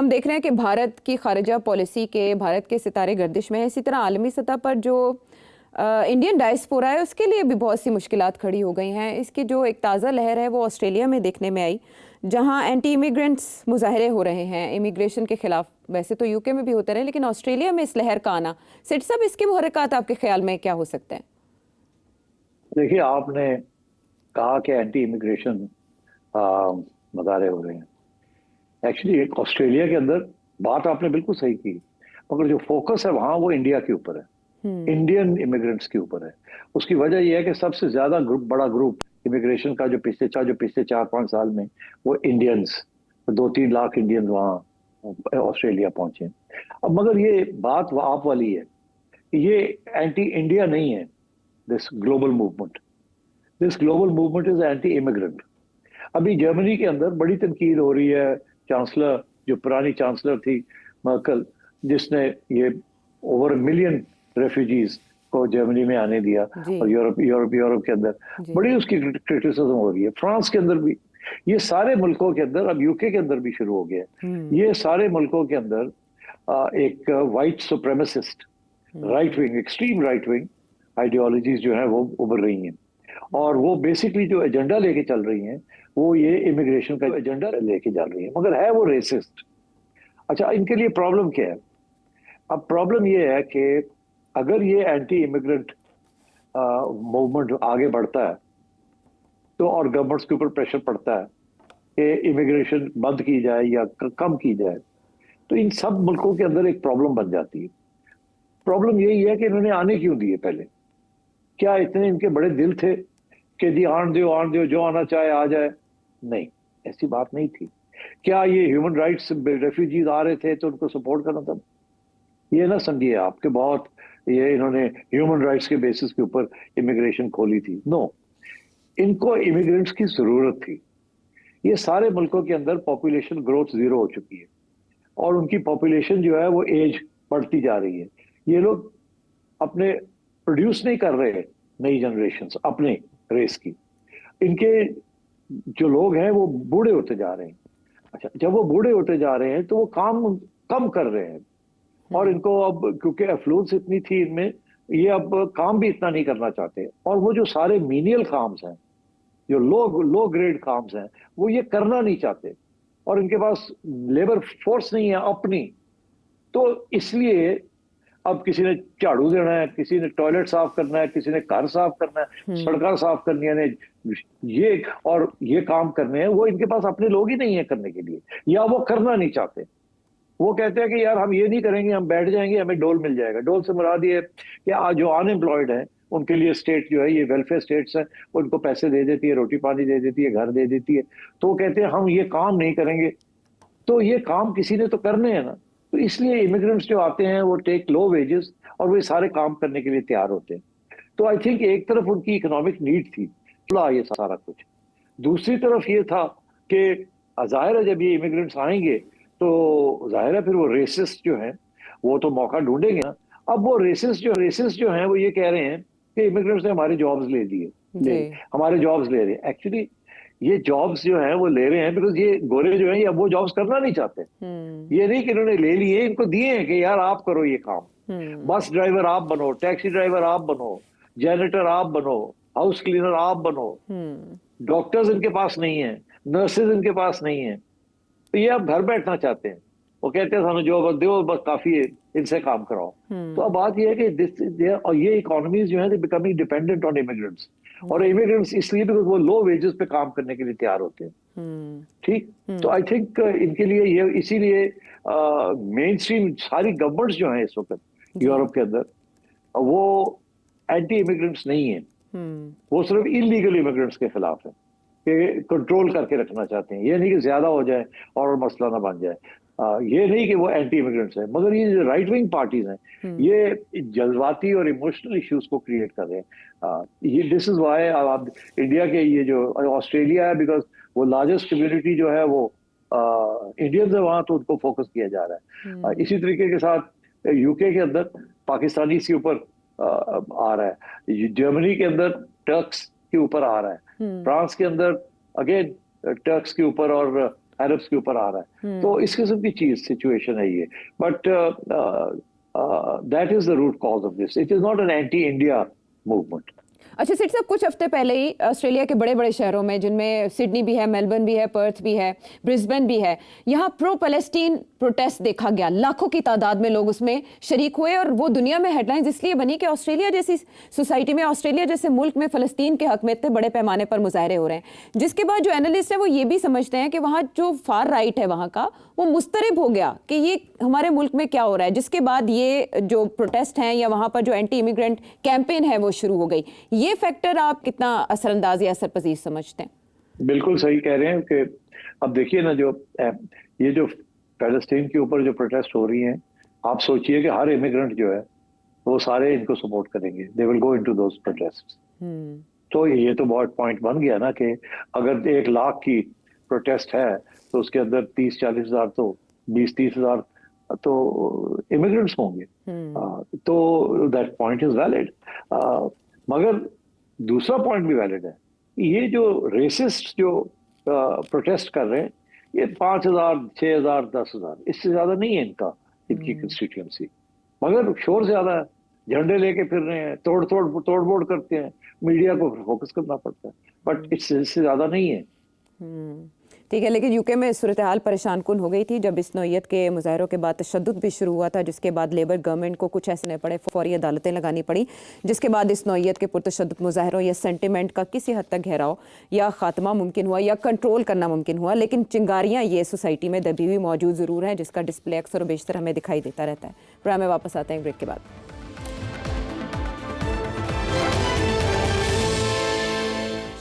ہم دیکھ رہے ہیں کہ بھارت کی خارجہ پالیسی کے، بھارت کے ستارے گردش میں ہیں، اسی طرح عالمی سطح پر جو انڈین ڈائسپورا ہے اس کے لیے بھی بہت سی مشکلات کھڑی ہو گئی ہیں۔ اس کی جو ایک تازہ لہر ہے وہ آسٹریلیا میں دیکھنے میں آئی، جہاں اینٹی امیگرنٹس مظاہرے ہو رہے ہیں امیگریشن کے خلاف۔ ویسے تو یو کے میں بھی ہوتے رہے، لیکن آسٹریلیا میں اس لہر کا آنا، سیٹ صاحب اس کے محرکات آپ کے خیال میں کیا ہو سکتے ہیں؟ دیکھیے، آپ نے کہا کہ اینٹی امیگریشن مظاہرے ہو رہے ہیں۔ ایکچولی آسٹریلیا کے اندر بات آپ نے بالکل صحیح کی، مگر جو فوکس ہے وہاں وہ انڈیا کے اوپر ہے، انڈین امیگرنٹس کے اوپر ہے۔ اس کی وجہ یہ ہے کہ سب سے زیادہ بڑا گروپ امیگریشن کا جو پچھلے 4-5 سال میں وہ انڈینز، 2-3 لاکھ انڈینز وہاں آسٹریلیا پہنچے۔ اب مگر یہ بات آپ والی ہے کہ یہ اینٹی انڈیا نہیں ہے، this global movement is anti immigrant. ابھی جرمنی کے اندر بڑی تنقید ہو رہی ہے، چانسلر جو پرانی چانسلر تھی مرکل، جس نے یہ اوور ملین ریفیوجیز کو جرمنی میں آنے دیا، اور یورپ کے اندر بڑی اس کی کرٹیسزم ہو رہی ہے۔ فرانس کے اندر بھی، یہ سارے ملکوں کے اندر، اب یو کے اندر بھی شروع ہو گیا ہے، یہ سارے ملکوں کے اندر ایک white supremacist right wing, extreme right wing ideologies جو ہیں وہ ابھر رہی ہیں، اور وہ بیسکلی جو ایجنڈا لے کے چل رہی ہیں وہ یہ امیگریشن کا ایجنڈا لے کے چل رہی ہیں، مگر ہے وہ ریسسٹ۔ اچھا، ان کے لیے پرابلم کیا ہے؟ اب پرابلم یہ ہے کہ اگر یہ اینٹی امیگرنٹ موومنٹ آگے بڑھتا ہے تو، اور گورنمنٹس کے اوپر پریشر پڑتا ہے کہ امیگریشن بند کی جائے یا کم کی جائے، تو ان سب ملکوں کے اندر ایک پرابلم بن جاتی ہے۔ پرابلم یہی ہے کہ انہوں نے آنے کیوں دیے پہلے؟ کیا اتنے ان کے بڑے دل تھے کہ جی آن دیو جو آنا چاہے آ جائے؟ نہیں، ایسی بات نہیں تھی۔ کیا یہ ہیومن رائٹس ریفیوجیز آ رہے تھے تو ان کو سپورٹ کرنا تھا؟ یہ نہ سمجھیے آپ کہ بہت یہ انہوں نے ہیومن رائٹس کے بیسس کے اوپر امیگریشن کھولی تھی، نو، ان کو امیگرنٹس کی ضرورت تھی۔ یہ سارے ملکوں کے اندر پاپولیشن گروتھ زیرو ہو چکی ہے، اور ان کی پاپولیشن جو ہے وہ ایج بڑھتی جا رہی ہے۔ یہ لوگ اپنے پروڈیوس نہیں کر رہے نئی جنریشنز اپنے ریس کی، ان کے جو لوگ ہیں وہ بوڑھے ہوتے جا رہے ہیں۔ اچھا، جب وہ بوڑھے ہوتے جا رہے ہیں تو وہ کام کم کر رہے ہیں، اور ان کو اب کیونکہ افلوئنس اتنی تھی ان میں، یہ اب کام بھی اتنا نہیں کرنا چاہتے، اور وہ جو سارے مینیل کامز ہیں، جو لو گریڈ کامز ہیں، وہ یہ کرنا نہیں چاہتے، اور ان کے پاس لیبر فورس نہیں ہے اپنی۔ تو اس لیے اب کسی نے جھاڑو دینا ہے، کسی نے ٹوائلٹ صاف کرنا ہے، کسی نے گھر صاف کرنا ہے، سڑکیں صاف کرنی ہے، یہ کام کرنے ہیں، وہ ان کے پاس اپنے لوگ ہی نہیں ہیں کرنے کے لیے، یا وہ کرنا نہیں چاہتے۔ وہ کہتے ہیں کہ یار ہم یہ نہیں کریں گے، ہم بیٹھ جائیں گے، ہمیں ڈول مل جائے گا۔ ڈول سے مراد یہ کہ آج جو ان امپلائڈ ہیں ان کے لیے اسٹیٹ جو ہے، یہ ویلفیئر اسٹیٹس ہیں، ان کو پیسے دے دیتی ہے، روٹی پانی دے دیتی ہے، گھر دے دیتی ہے، تو وہ کہتے ہیں ہم یہ کام نہیں کریں گے۔ تو یہ کام کسی نے تو کرنے ہیں نا، تو اس لیے امیگرنٹس جو آتے ہیں وہ ٹیک لو ویجز، اور وہ سارے کام کرنے کے لیے تیار ہوتے ہیں۔ تو آئی تھنک ایک طرف ان کی اکنامک نیڈ تھی، یہ سارا کچھ، دوسری طرف یہ تھا کہ ظاہر ہے جب یہ امیگرنٹس آئیں گے تو ظاہر ہے پھر وہ ریسسٹ جو ہیں وہ تو موقع ڈھونڈیں گے نا۔ اب وہ ریسسٹ جو ہیں وہ یہ کہہ رہے ہیں کہ امیگرنٹس نے ہمارے جابز لے لیے، ہمارے جابز لے رہے ہیں۔ ایکچولی یہ جابز جو ہیں وہ لے رہے ہیں بیکاز یہ گورے جو ہیں یہ اب وہ جابز کرنا نہیں چاہتے۔ یہ نہیں کہ انہوں نے لے لیے، ان کو دیے ہیں کہ یار آپ کرو یہ کام، بس ڈرائیور آپ بنو، ٹیکسی ڈرائیور آپ بنو، جینیٹر آپ بنو، ہاؤس کلینر آپ بنو۔ ڈاکٹرز ان کے پاس نہیں ہیں، نرسز ان کے پاس نہیں ہیں، تو یہ اب گھر بیٹھنا چاہتے ہیں۔ وہ کہتے ہیں سانو جو بس دیو، بس کافی ہے، ان سے کام کراؤ۔ تو اب بات یہ ہے کہ اور یہ اکانومیز جو ہیں دے بیکمنگ ڈیپینڈنٹ آن امیگرنٹس، اور امیگرنٹس اس لیے بیکاز وہ لو ویجز پہ کام کرنے کے لیے تیار ہوتے ہیں۔ ٹھیک، تو آئی تھنک ان کے لیے یہ اسی لیے مین اسٹریم ساری گورنمنٹس جو ہیں اس وقت یورپ کے اندر وہ اینٹی امیگرنٹس نہیں ہیں، وہ صرف انلیگل امیگرنٹس کے خلاف ہیں، کہ کنٹرول کر کے رکھنا چاہتے ہیں۔ یہ نہیں کہ زیادہ ہو جائے اور مسئلہ نہ بن جائے، یہ نہیں کہ وہ اینٹی امیگرنٹس ہیں، مگر یہ جو رائٹ ونگ پارٹیز ہیں یہ جذباتی اور ایموشنل ایشوز کو کریٹ کر رہے ہیں۔ یہ دس از وائی انڈیا کے یہ جو آسٹریلیا ہے، بیکاز وہ لارجسٹ کمیونٹی جو ہے وہ انڈینز ہے وہاں، تو ان کو فوکس کیا جا رہا ہے۔ اسی طریقے کے ساتھ یو کے اندر پاکستانی کے اوپر آ رہا ہے، جرمنی کے اندر ٹرکس کے اوپر آ رہا ہے، فرانس کے اندر اگین ٹرکس کے اوپر، اور عربs کے اوپر آ رہا ہے. تو اس قسم کی چیز سچویشن ہے یہ. But that is the root cause of this. It is not an entity India movement. اچھا سیٹ صاحب، کچھ ہفتے پہلے ہی آسٹریلیا کے بڑے بڑے شہروں میں، جن میں سڈنی بھی ہے، میلبرن بھی ہے، پرتھ بھی ہے، برسبن بھی ہے، یہاں پرو پیلسٹین پروٹیسٹ دیکھا گیا. لاکھوں کی تعداد میں لوگ اس میں شریک ہوئے، اور وہ دنیا میں ہیڈ لائنز اس لیے بنی کہ آسٹریلیا جیسی سوسائٹی میں، آسٹریلیا جیسے ملک میں فلسطین کے حق میں اتنے بڑے پیمانے پر مظاہرے ہو رہے ہیں. جس کے بعد جو اینالسٹ ہیں وہ یہ بھی سمجھتے ہیں کہ وہاں جو فار رائٹ ہے وہاں کا، وہ مسترب ہو گیا کہ یہ ہمارے ملک میں کیا ہو رہا ہے. جس کے بعد یہ جو پروٹیسٹ ہیں یا وہاں پر جو اینٹی امیگرینٹ کیمپین ہے وہ شروع ہو گئی. یہ فیکٹر آپ کتنا اثر انداز یا اثر پذیر سمجھتے ہیں؟ بالکل صحیح کہہ رہے ہیں کہ اب دیکھیے نا، یہ جو فلسطین کے اوپر جو پروٹیسٹ ہو رہی ہیں، آپ سوچئے کہ ہر امیگرینٹ جو ہے وہ سارے ان کو سپورٹ کریں گے. دے ول گو انٹو دوز پروٹیسٹ. تو یہ تو بہت پوائنٹ بن گیا نا کہ اگر 1,00,000 کی پروٹیسٹ ہے تو اس کے اندر 30-40 ہزار تو 20-30 ہزار تو امیگرینٹس ہوں گے. تو دیٹ پوائنٹ از ویلڈ. مگر دوسرا پوائنٹ بھی ویلڈ ہے. یہ جو ریسسٹ جو پروٹیسٹ کر رہے ہیں، یہ 5,000 6,000 10,000 اس سے زیادہ نہیں ہے ان کی کنسٹیٹوئنسی. مگر شور زیادہ ہے، جھنڈے لے کے پھر رہے ہیں، توڑ بوڑ کرتے ہیں. میڈیا کو فوکس کرنا پڑتا ہے، بٹ اس سے زیادہ نہیں ہے. ٹھیک ہے، لیکن یو کے میں صورتحال پریشان کن ہو گئی تھی جب اس نوعیت کے مظاہروں کے بعد تشدد بھی شروع ہوا تھا، جس کے بعد لیبر گورنمنٹ کو کچھ ایسے پڑے، فوری عدالتیں لگانی پڑی، جس کے بعد اس نوعیت کے پرتشدد مظاہروں یا سینٹیمنٹ کا کسی حد تک گھیراؤ یا خاتمہ ممکن ہوا یا کنٹرول کرنا ممکن ہوا. لیکن چنگاریاں یہ سوسائٹی میں دبی ہوئی موجود ضرور ہیں، جس کا ڈسپلے اکثر و بیشتر ہمیں دکھائی دیتا رہتا ہے. پروگرام میں واپس آتے ہیں بریک کے بعد.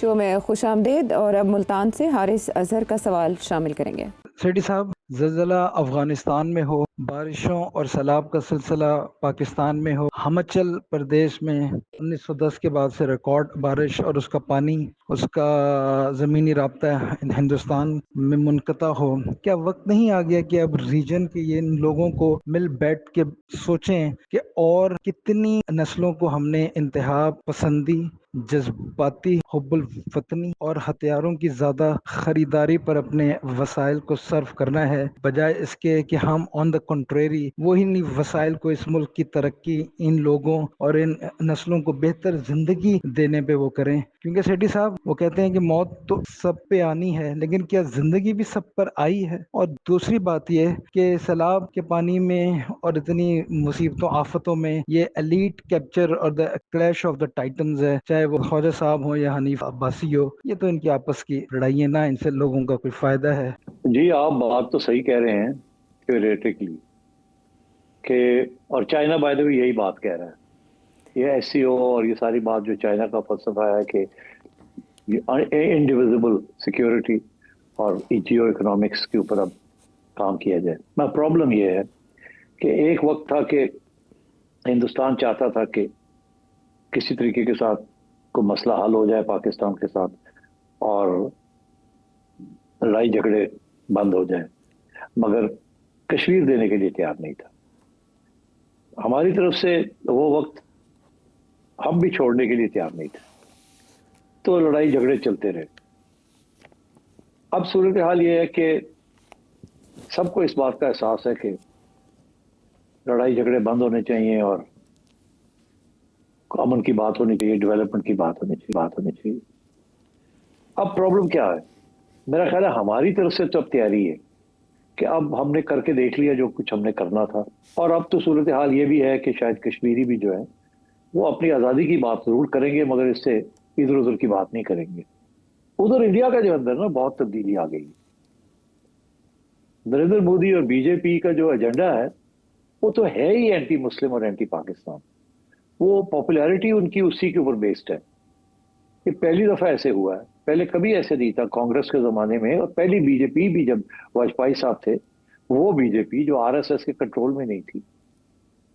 شو میں خوش آمدید، اور اب ملتان سے حارث اظہر کا سوال شامل کریں گے. سیٹی صاحب، زلزلہ افغانستان میں ہو، بارشوں اور سیلاب کا سلسلہ پاکستان میں ہو، ہماچل پردیش میں 1910 کے بعد سے ریکارڈ بارش اور اس کا پانی، اس کا زمینی رابطہ ہندوستان میں منقطع ہو، کیا وقت نہیں آ گیا کہ اب ریجن کے ان لوگوں کو مل بیٹھ کے سوچیں کہ اور کتنی نسلوں کو ہم نے انتہا پسندی، جذباتی حب الوطنی اور ہتھیاروں کی زیادہ خریداری پر اپنے وسائل کو صرف کرنا ہے، بجائے اس کے کہ ہم آن دا کنٹریری وہی وسائل کو اس ملک کی ترقی، ان لوگوں اور ان نسلوں کو بہتر زندگی دینے پہ وہ کریں. کیونکہ سیٹی صاحب وہ کہتے ہیں کہ موت تو سب پہ آنی ہے، لیکن کیا زندگی بھی سب پر آئی ہے؟ اور دوسری بات یہ کہ سیلاب کے پانی میں اور اتنی مصیبتوں آفتوں میں یہ ایلیٹ کیپچر اور دا کلیش آف دا ٹائٹنز ہے، چاہے وہ خواجہ صاحب ہوں یا حنیف عباسی ہو، یہ تو ان کی آپس کی لڑائی ہے نا، ان سے لوگوں کا کوئی فائدہ ہے؟ جی آپ بات تو صحیح کہہ رہے ہیں تھیوریٹکلی کہ، اور چائنا بائی دا وے یہی بات کہہ رہا ہے. یہ ایس سی او اور یہ ساری بات جو چائنا کا فلسفہ ہے کہ انڈیویزبل سیکیورٹی اور جیو اکنامکس کے اوپر اب کام کیا جائے. میں پرابلم یہ ہے کہ ایک وقت تھا کہ ہندوستان چاہتا تھا کہ کسی طریقے کے ساتھ کوئی مسئلہ حل ہو جائے پاکستان کے ساتھ اور لڑائی جھگڑے بند ہو جائیں، مگر کشمیر دینے کے لیے تیار نہیں تھا. ہماری طرف سے وہ وقت ہم بھی چھوڑنے کے لیے تیار نہیں تھے، تو لڑائی جھگڑے چلتے رہے. اب صورتحال یہ ہے کہ سب کو اس بات کا احساس ہے کہ لڑائی جھگڑے بند ہونے چاہیے اور امن کی بات ہونی چاہیے، ڈیولپمنٹ کی بات ہونی چاہیے. اب پرابلم کیا ہے؟ میرا خیال ہے ہماری طرف سے تو اب تیاری ہے کہ اب ہم نے کر کے دیکھ لیا جو کچھ ہم نے کرنا تھا، اور اب تو صورتحال یہ بھی ہے کہ شاید کشمیری بھی جو ہے وہ اپنی آزادی کی بات ضرور کریں گے، مگر اس سے ادھر ادھر کی بات نہیں کریں گے. ادھر انڈیا کا جو اندر نا بہت تبدیلی آ گئی. نریندر مودی اور بی جے پی کا جو ایجنڈا ہے وہ تو ہے ہی اینٹی مسلم اور اینٹی پاکستان. وہ پاپولیرٹی ان کی اسی کے اوپر بیسڈ ہے. یہ پہلی دفعہ ایسے ہوا ہے، پہلے کبھی ایسے نہیں تھا کانگریس کے زمانے میں. اور پہلی بی جے پی بھی جب واجپئی صاحب تھے، وہ بی جے پی جو آر ایس ایس کے کنٹرول میں نہیں تھی،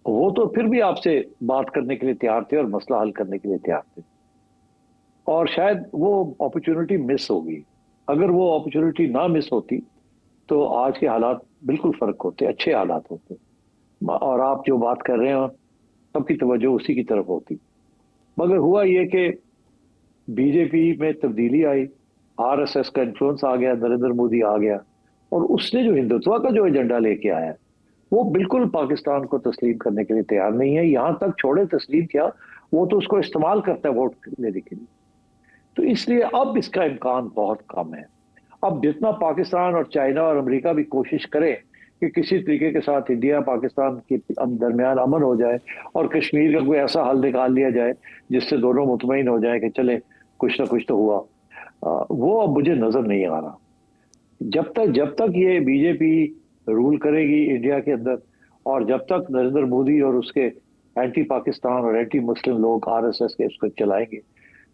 وہ تو پھر بھی آپ سے بات کرنے کے لیے تیار تھے اور مسئلہ حل کرنے کے لیے تیار تھے. اور شاید وہ اپرچونٹی مس ہوگی. اگر وہ اپرچونٹی نہ مس ہوتی تو آج کے حالات بالکل فرق ہوتے، اچھے حالات ہوتے، اور آپ جو بات کر رہے ہیں سب کی توجہ اسی کی طرف ہوتی. مگر ہوا یہ کہ بی جے پی میں تبدیلی آئی، آر ایس ایس کا انفلوئنس آ گیا، نریندر مودی آ گیا، اور اس نے جو ہندوتوا کا جو ایجنڈا لے کے آیا ہے وہ بالکل پاکستان کو تسلیم کرنے کے لیے تیار نہیں ہے. یہاں تک چھوڑے تسلیم کیا, وہ تو اس کو استعمال کرتا ہے ووٹ لینے کے لیے. تو اس لیے اب اس کا امکان بہت کم ہے. اب جتنا پاکستان اور چائنا اور امریکہ بھی کوشش کریں کہ کسی طریقے کے ساتھ انڈیا پاکستان کے درمیان امن ہو جائے اور کشمیر کا کوئی ایسا حل نکال لیا جائے جس سے دونوں مطمئن ہو جائیں کہ چلے کچھ نہ کچھ تو ہوا, وہ اب مجھے نظر نہیں آ رہا. جب تک یہ بی جے پی رول کرے گی انڈیا کے اندر, اور جب تک نریندر مودی اور اس کے اینٹی پاکستان اور اینٹی مسلم لوگ آر ایس ایس کے اس کو چلائیں گے,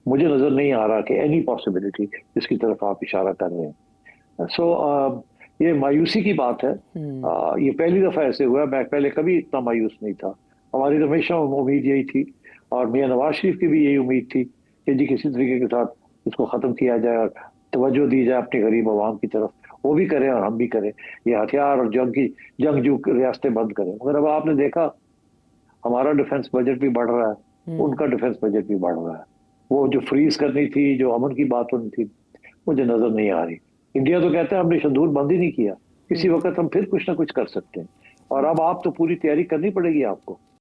مجھے نظر نہیں آ رہا کہ اینی پاسبلٹی جس کی طرف آپ اشارہ کر رہے ہیں. سو یہ مایوسی کی بات ہے. یہ پہلی دفعہ ایسے ہوا ہے, میں پہلے کبھی اتنا مایوس نہیں تھا. ہماری تو ہمیشہ امید یہی تھی, اور میاں نواز شریف کی بھی یہی امید تھی کہ جی کسی طریقے کے ساتھ اس کو ختم کیا جائے اور توجہ دی جائے اپنی غریب عوام کی طرف. وہ بھی کریں اور ہم بھی کریں, یہ ہتھیار اور جنگجو ریاستیں بند کریں. مگر اب آپ نے دیکھا ہمارا ڈیفنس بجٹ بھی بڑھ رہا ہے, ان کا ڈیفنس بجٹ بھی بڑھ رہا ہے. وہ جو فریز کرنی تھی, جو امن کی بات ہونی تھی, مجھے نظر نہیں آ رہی. انڈیا تو کہتا ہے ہم نے شندور بند ہی نہیں کیا, کسی وقت ہم پھر کچھ نہ کچھ کر سکتے ہیں. اور اب آپ تو پوری تیاری کرنی پڑے گی آپ کو.